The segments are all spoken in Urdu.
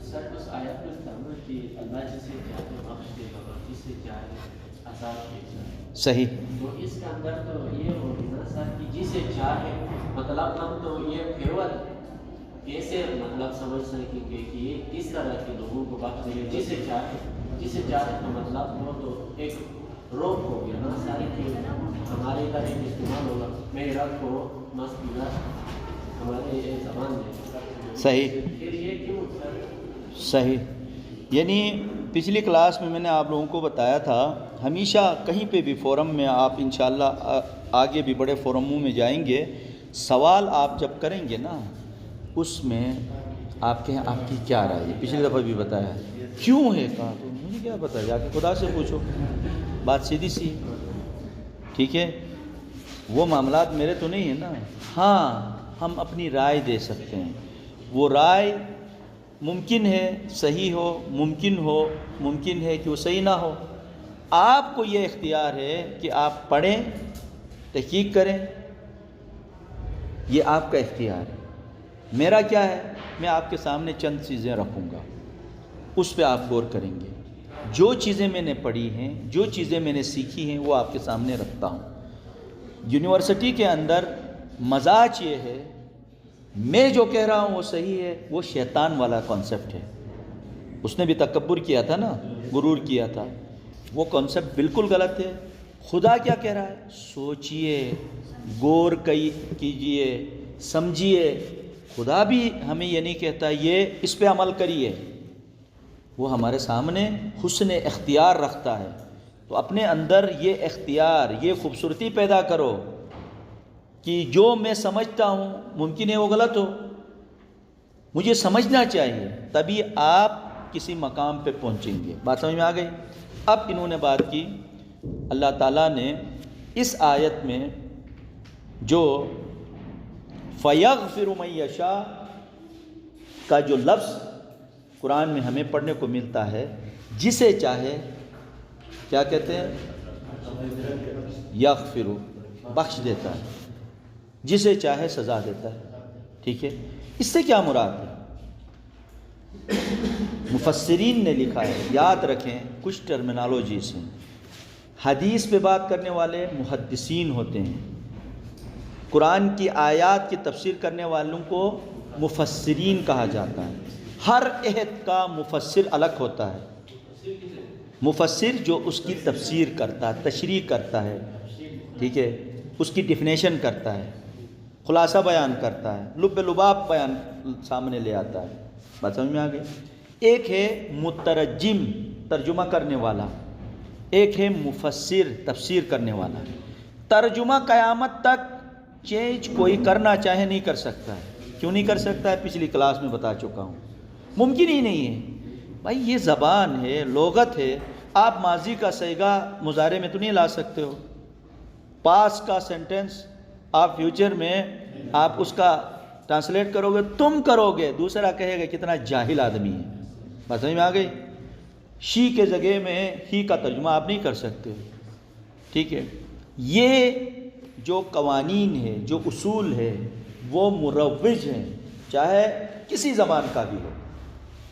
سر اس آیت میں تھا نا کہ اللہ جسے چاہے بخش دے گا اور جسے چاہے عذاب دے گا. صحیح. تو اس کے اندر تو یہ ہوگی نا سر کہ جسے چاہے، مطلب ہم تو یہ پیور کیسے مطلب سمجھ سکیں گے کہ یہ کس طرح کے لوگوں کو بخش دے گا. جسے چاہے تو مطلب وہ تو ایک روک ہو گیا نا سارے کہ ہمارے ادھر ایک استعمال ہوگا میرا کو مست ہمارے زبان میں. صحیح پھر یہ کیوں سر؟ صحیح. یعنی پچھلی کلاس میں نے آپ لوگوں کو بتایا تھا، ہمیشہ کہیں پہ بھی فورم میں آپ انشاءاللہ آگے بھی بڑے فورموں میں جائیں گے، سوال آپ جب کریں گے نا اس میں آپ کہیں آپ کی کیا رائے ہے. پچھلی دفعہ بھی بتایا ہے کیوں ہے، کہا تو مجھے کیا پتا، جا کے خدا سے پوچھو. بات سیدھی سی، ٹھیک ہے. وہ معاملات میرے تو نہیں ہیں نا. ہاں ہم اپنی رائے دے سکتے ہیں، وہ رائے ممکن ہے صحیح ہو، ممکن ہے کہ وہ صحیح نہ ہو. آپ کو یہ اختیار ہے کہ آپ پڑھیں، تحقیق کریں، یہ آپ کا اختیار ہے. میرا کیا ہے، میں آپ کے سامنے چند چیزیں رکھوں گا، اس پہ آپ غور کریں گے. جو چیزیں میں نے پڑھی ہیں، جو چیزیں میں نے سیکھی ہیں، وہ آپ کے سامنے رکھتا ہوں. یونیورسٹی کے اندر مزاج یہ ہے، میں جو کہہ رہا ہوں وہ صحیح ہے، وہ شیطان والا کانسیپٹ ہے. اس نے بھی تکبر کیا تھا نا، غرور کیا تھا. وہ کانسیپٹ بالکل غلط ہے. خدا کیا کہہ رہا ہے، سوچئے، غور کیجئے، سمجھیے. خدا بھی ہمیں یہ نہیں کہتا یہ اس پہ عمل کریے، وہ ہمارے سامنے حسن اختیار رکھتا ہے. تو اپنے اندر یہ اختیار، یہ خوبصورتی پیدا کرو کہ جو میں سمجھتا ہوں ممکن ہے وہ غلط ہو، مجھے سمجھنا چاہیے، تبھی آپ کسی مقام پہ پہنچیں گے. بات سمجھ میں آ گئی؟ اب انہوں نے بات کی، اللہ تعالیٰ نے اس آیت میں جو فَيَغْفِرُ مَن يَشَاءُ کا جو لفظ قرآن میں ہمیں پڑھنے کو ملتا ہے، جسے چاہے کیا کہتے ہیں، یغفر، بخش دیتا ہے، جسے چاہے سزا دیتا ہے. ٹھیک ہے، اس سے کیا مراد ہے؟ مفسرین نے لکھا ہے، یاد رکھیں کچھ ٹرمینالوجیز ہیں. حدیث پہ بات کرنے والے محدثین ہوتے ہیں، قرآن کی آیات کی تفسیر کرنے والوں کو مفسرین کہا جاتا ہے. ہر عہد کا مفسر الگ ہوتا ہے. مفسر جو اس کی تفسیر کرتا ہے، تشریح کرتا ہے، ٹھیک ہے، اس کی ڈیفینیشن کرتا ہے، خلاصہ بیان کرتا ہے، لب لباب بیان سامنے لے آتا ہے. بات سمجھ میں آ گئی؟ ایک ہے مترجم، ترجمہ کرنے والا، ایک ہے مفسر، تفسیر کرنے والا. ترجمہ قیامت تک چینج کوئی کرنا چاہے نہیں کر سکتا ہے. کیوں نہیں کر سکتا ہے؟ پچھلی کلاس میں بتا چکا ہوں، ممکن ہی نہیں ہے. بھائی یہ زبان ہے، لغت ہے. آپ ماضی کا صیغہ مضارع میں تو نہیں لا سکتے ہو. پاس کا سینٹنس آپ فیوچر میں آپ اس کا ٹرانسلیٹ کرو گے، تم کرو گے، دوسرا کہے گا کتنا جاہل آدمی ہے. بات سمجھ میں آ گئی؟ شی کے جگہ میں ہی کا ترجمہ آپ نہیں کر سکتے. ٹھیک ہے، یہ جو قوانین ہے، جو اصول ہے، وہ مروج ہیں، چاہے کسی زبان کا بھی ہو.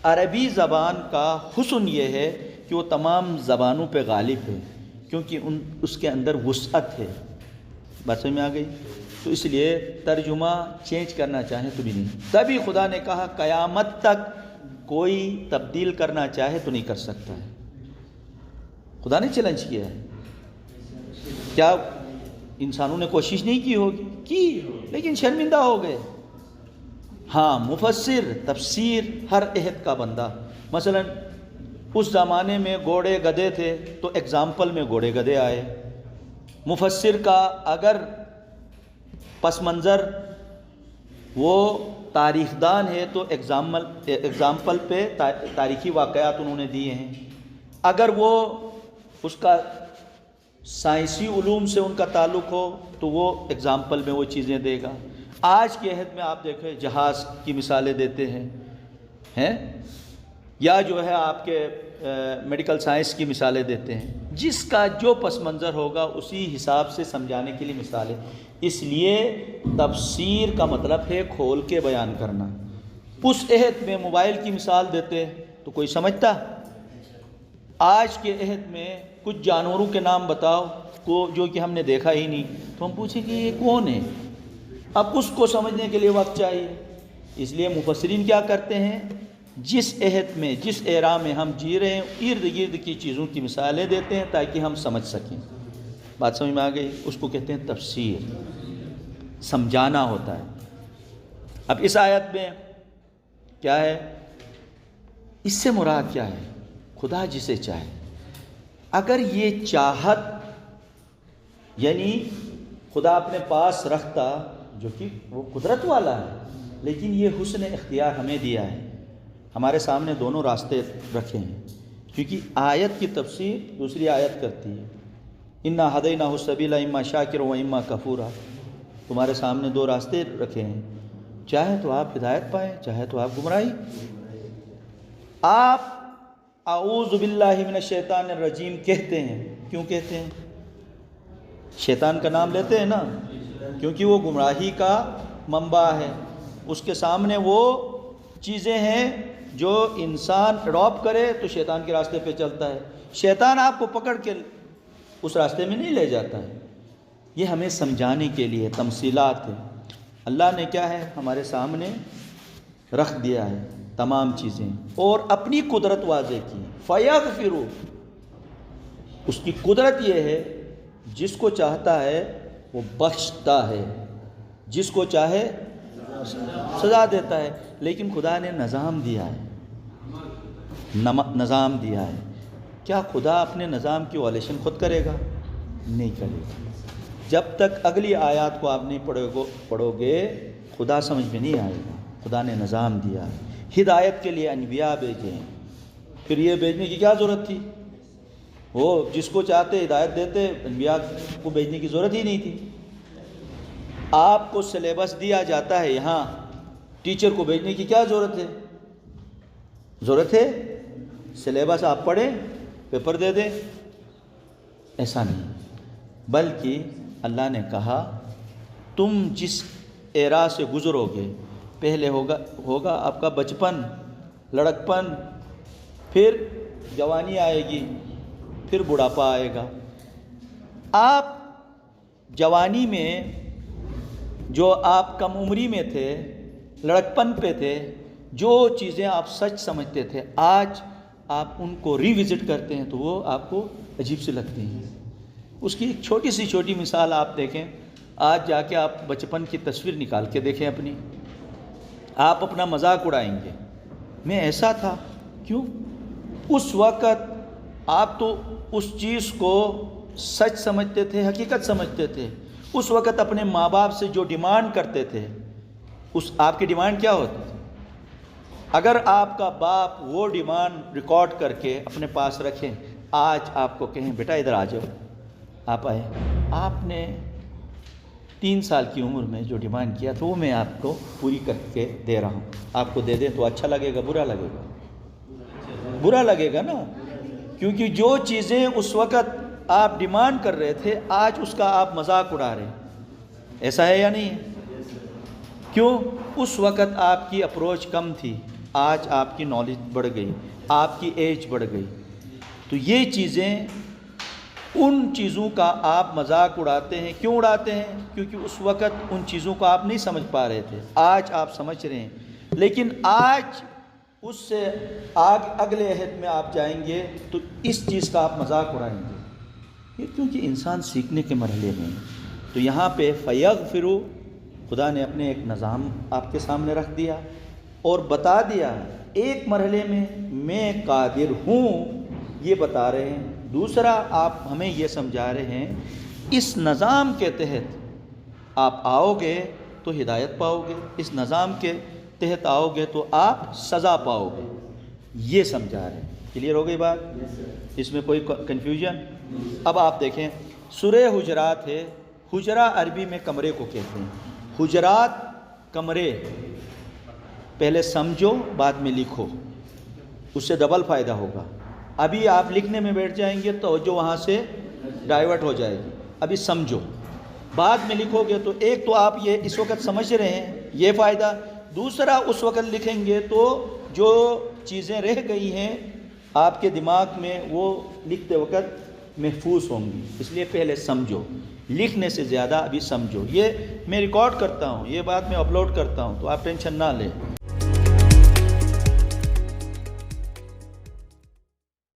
عربی زبان کا حسن یہ ہے کہ وہ تمام زبانوں پہ غالب ہے، کیونکہ اس کے اندر وسعت ہے. بات سمجھ میں آ گئی؟ تو اس لیے ترجمہ چینج کرنا چاہیں تو بھی نہیں. تبھی خدا نے کہا قیامت تک کوئی تبدیل کرنا چاہے تو نہیں کر سکتا ہے. خدا نے چیلنج کیا ہے. کیا انسانوں نے کوشش نہیں کی ہوگی؟ کی، لیکن شرمندہ ہو گئے. ہاں مفسر، تفسیر ہر عہد کا بندہ. مثلا اس زمانے میں گھوڑے گدھے تھے تو ایگزامپل میں گھوڑے گدھے آئے. مفسر کا اگر پس منظر وہ تاریخ دان ہے تو ایگزامپل پہ تاریخی واقعات انہوں نے دیے ہیں. اگر وہ اس کا سائنسی علوم سے ان کا تعلق ہو تو وہ ایگزامپل میں وہ چیزیں دے گا. آج کے عہد میں آپ دیکھیں جہاز کی مثالیں دیتے ہیں یا جو ہے آپ کے میڈیکل سائنس کی مثالیں دیتے ہیں. جس کا جو پس منظر ہوگا اسی حساب سے سمجھانے کے لیے مثالیں. اس لیے تفسیر کا مطلب ہے کھول کے بیان کرنا، اس عہد میں موبائل کی مثال دیتے تو کوئی سمجھتا؟ آج کے عہد میں کچھ جانوروں کے نام بتاؤ کو جو کہ ہم نے دیکھا ہی نہیں، تو ہم پوچھیں کہ یہ کون ہے؟ اب اس کو سمجھنے کے لیے وقت چاہیے۔ اس لیے مفسرین کیا کرتے ہیں، جس عہد میں جس ایرا میں ہم جی رہے ہیں ارد گرد کی چیزوں کی مثالیں دیتے ہیں تاکہ ہم سمجھ سکیں۔ بات سمجھ میں آ گئی؟ اس کو کہتے ہیں تفسیر، سمجھانا ہوتا ہے۔ اب اس آیت میں کیا ہے، اس سے مراد کیا ہے؟ خدا جسے چاہے۔ اگر یہ چاہت یعنی خدا اپنے پاس رکھتا، جو کہ وہ قدرت والا ہے، لیکن یہ حسن اختیار ہمیں دیا ہے، ہمارے سامنے دونوں راستے رکھے ہیں، کیونکہ آیت کی تفسیر دوسری آیت کرتی ہے، انا ہدیناہ السبیل اما شاکر و اما کفورا۔ تمہارے سامنے دو راستے رکھے ہیں، چاہے تو آپ ہدایت پائیں، چاہے تو آپ گمراہی۔ آپ اعوذ باللہ من الشیطان الرجیم کہتے ہیں، کیوں کہتے ہیں؟ شیطان کا نام لیتے ہیں نا، کیونکہ وہ گمراہی کا منبع ہے، اس کے سامنے وہ چیزیں ہیں جو انسان اڈاپٹ کرے تو شیطان کے راستے پہ چلتا ہے، شیطان آپ کو پکڑ کے اس راستے میں نہیں لے جاتا ہے۔ یہ ہمیں سمجھانے کے لیے تمثیلات ہیں۔ اللہ نے کیا ہے ہمارے سامنے رکھ دیا ہے تمام چیزیں، اور اپنی قدرت واضح کی، فَيَغْفِرُ، اس کی قدرت یہ ہے جس کو چاہتا ہے وہ بخشتا ہے، جس کو چاہے سزا دیتا ہے، لیکن خدا نے نظام دیا ہے، نظام دیا ہے۔ کیا خدا اپنے نظام کی وائلیشن خود کرے گا؟ نہیں کرے گا۔ جب تک اگلی آیات کو آپ نہیں پڑھو گے خدا سمجھ میں نہیں آئے گا۔ خدا نے نظام دیا ہے، ہدایت کے لیے انبیاء بھیجے ہیں، پھر یہ بھیجنے کی کیا ضرورت تھی؟ وہ جس کو چاہتے ہدایت دیتے، انبیاء کو بھیجنے کی ضرورت ہی نہیں تھی۔ آپ کو سلیبس دیا جاتا ہے، یہاں ٹیچر کو بھیجنے کی کیا ضرورت ہے؟ ضرورت ہے سلیبس آپ پڑھیں پیپر دے دیں؟ ایسا نہیں، بلکہ اللہ نے کہا تم جس ایرا سے گزرو گے، پہلے ہوگا آپ کا بچپن، لڑکپن، پھر جوانی آئے گی، پھر بڑھاپا آئے گا۔ آپ جوانی میں جو آپ کم عمری میں تھے، لڑکپن پہ تھے، جو چیزیں آپ سچ سمجھتے تھے، آج آپ ان کو ری وزٹ کرتے ہیں تو وہ آپ کو عجیب سے لگتی ہیں۔ اس کی ایک چھوٹی سی چھوٹی مثال آپ دیکھیں، آج جا کے آپ بچپن کی تصویر نکال کے دیکھیں اپنی، آپ اپنا مذاق اڑائیں گے، میں ایسا تھا۔ کیوں؟ اس وقت آپ تو اس چیز کو سچ سمجھتے تھے، حقیقت سمجھتے تھے۔ اس وقت اپنے ماں باپ سے جو ڈیمانڈ کرتے تھے، اس آپ کی ڈیمانڈ کیا ہوتی تھی؟ اگر آپ کا باپ وہ ڈیمانڈ ریکارڈ کر کے اپنے پاس رکھیں، آج آپ کو کہیں بیٹا ادھر آ جاؤ، آپ آئے، آپ نے 3 سال کی عمر میں جو ڈیمانڈ کیا تو وہ میں آپ کو پوری کر کے دے رہا ہوں، آپ کو دے دیں تو اچھا لگے گا برا لگے گا؟ برا لگے گا نا، کیونکہ جو چیزیں اس وقت آپ ڈیمانڈ کر رہے تھے آج اس کا آپ مذاق اڑا رہے ہیں۔ ایسا ہے یا نہیں ہے؟ کیوں؟ اس وقت آپ کی اپروچ کم تھی، آج آپ کی نالج بڑھ گئی، آپ کی ایج بڑھ گئی۔ تو یہ چیزیں، ان چیزوں کا آپ مذاق اڑاتے ہیں۔ کیوں اڑاتے ہیں؟ کیونکہ اس وقت ان چیزوں کو آپ نہیں سمجھ پا رہے تھے، آج آپ سمجھ رہے ہیں۔ لیکن آج اس سے اگلے عہد میں آپ جائیں گے تو اس چیز کا آپ مذاق اڑائیں گے، یہ کیونکہ انسان سیکھنے کے مرحلے میں ہے۔ تو یہاں پہ فَيَغْفِرُ، خدا نے اپنے ایک نظام آپ کے سامنے رکھ دیا اور بتا دیا ایک مرحلے میں قادر ہوں، یہ بتا رہے ہیں۔ دوسرا آپ ہمیں یہ سمجھا رہے ہیں اس نظام کے تحت آپ آؤ گے تو ہدایت پاؤ گے، اس نظام کے تحت آؤ گے تو آپ سزا پاؤ گے، یہ سمجھا رہے ہیں۔ کلیئر ہو گئی بات؟ اس میں کوئی کنفیوژن؟ اب آپ دیکھیں سورہ حجرات ہے، حجرہ عربی میں کمرے کو کہتے ہیں، حجرات کمرے، پہلے سمجھو بعد میں لکھو، اس سے ڈبل فائدہ ہوگا۔ ابھی آپ لکھنے میں بیٹھ جائیں گے تو جو وہاں سے ڈائیورٹ ہو جائے گی، ابھی سمجھو، بعد میں لکھو گے تو ایک تو آپ یہ اس وقت سمجھ رہے ہیں، یہ فائدہ، دوسرا اس وقت لکھیں گے تو جو چیزیں رہ گئی ہیں آپ کے دماغ میں وہ لکھتے وقت محفوظ ہوں گی، اس لیے پہلے سمجھو، لکھنے سے زیادہ ابھی سمجھو۔ یہ میں ریکارڈ کرتا ہوں، یہ بات میں اپلوڈ کرتا ہوں، تو آپ ٹینشن نہ لیں۔